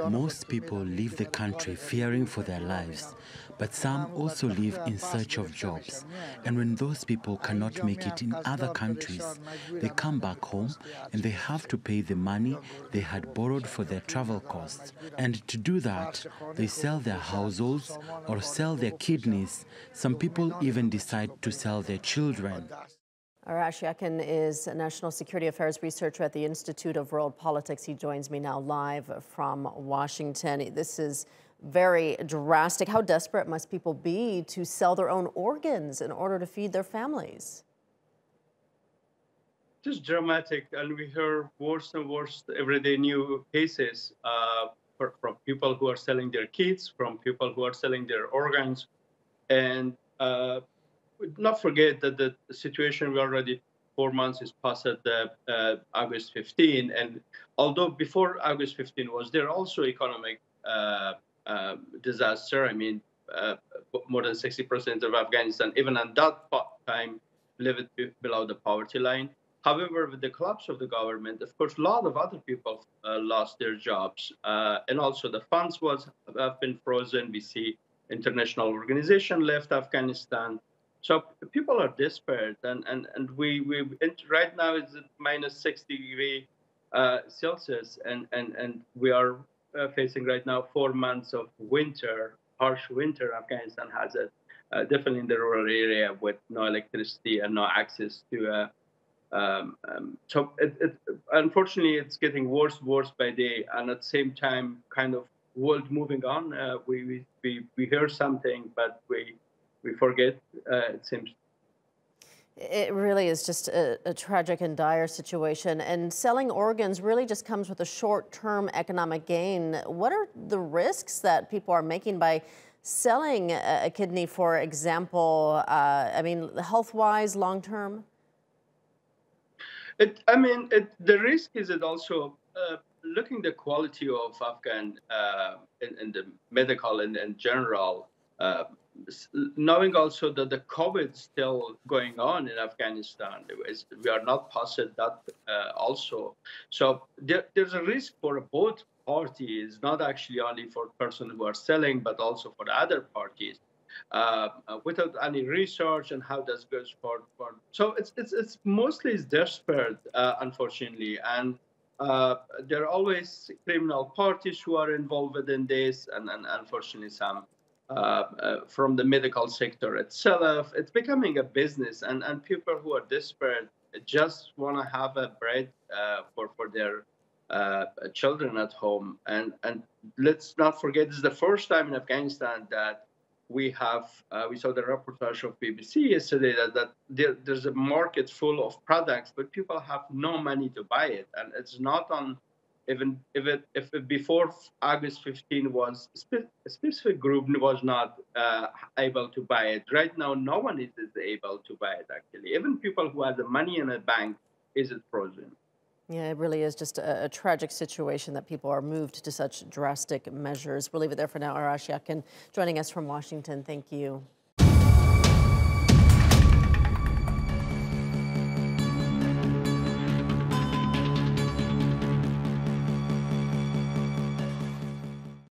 Most people leave the country fearing for their lives, but some also leave in search of jobs. And when those people cannot make it in other countries, they come back home and they have to pay the money they had borrowed for their travel costs. And to do that, they sell their households or sell their kidneys. Some people even decide to sell their children. Arash Yaqin is a national security affairs researcher at the Institute of World Politics. He joins me now live from Washington. This is very drastic. How desperate must people be to sell their own organs in order to feed their families? Just dramatic, and we hear worse and worse everyday new cases from people who are selling their kids, from people who are selling their organs, and not forget that the situation we already 4 months is past the August 15, and although before August 15 was there also economic disaster. I mean, more than 60% of Afghanistan, even at that time, lived below the poverty line. However, with the collapse of the government, of course, a lot of other people lost their jobs, and also the funds have been frozen. We see international organization left Afghanistan. So people are desperate, and we right now it's at minus 60 Celsius, and we are facing right now 4 months of winter, harsh winter. Afghanistan has it, definitely in the rural area with no electricity and no access to. So unfortunately, it's getting worse by day, and at the same time, kind of world moving on. We hear something, but we forget, it seems. It really is just a tragic and dire situation. And selling organs really just comes with a short-term economic gain. What are the risks that people are making by selling a kidney, for example? I mean, health-wise, long-term? The risk is it also looking the quality of Afghan in the medical and in general. Knowing also that the COVID is still going on in Afghanistan, we are not past that also. So there's a risk for both parties, not actually only for persons who are selling, but also for the other parties, without any research and how that goes for. So it's mostly desperate, unfortunately, and there are always criminal parties who are involved in this, and unfortunately some. From the medical sector itself, it's becoming a business, and people who are desperate just want to have a bread for their children at home. And let's not forget, this is the first time in Afghanistan that we saw the reportage of BBC yesterday that there's a market full of products, but people have no money to buy it, and it's not on. Even if before August 15 was a specific group was not able to buy it. Right now, no one is able to buy it, actually. Even people who have the money in a bank, is it frozen? Yeah, it really is just a tragic situation that people are moved to such drastic measures. We'll leave it there for now. Arash Yaqin joining us from Washington. Thank you.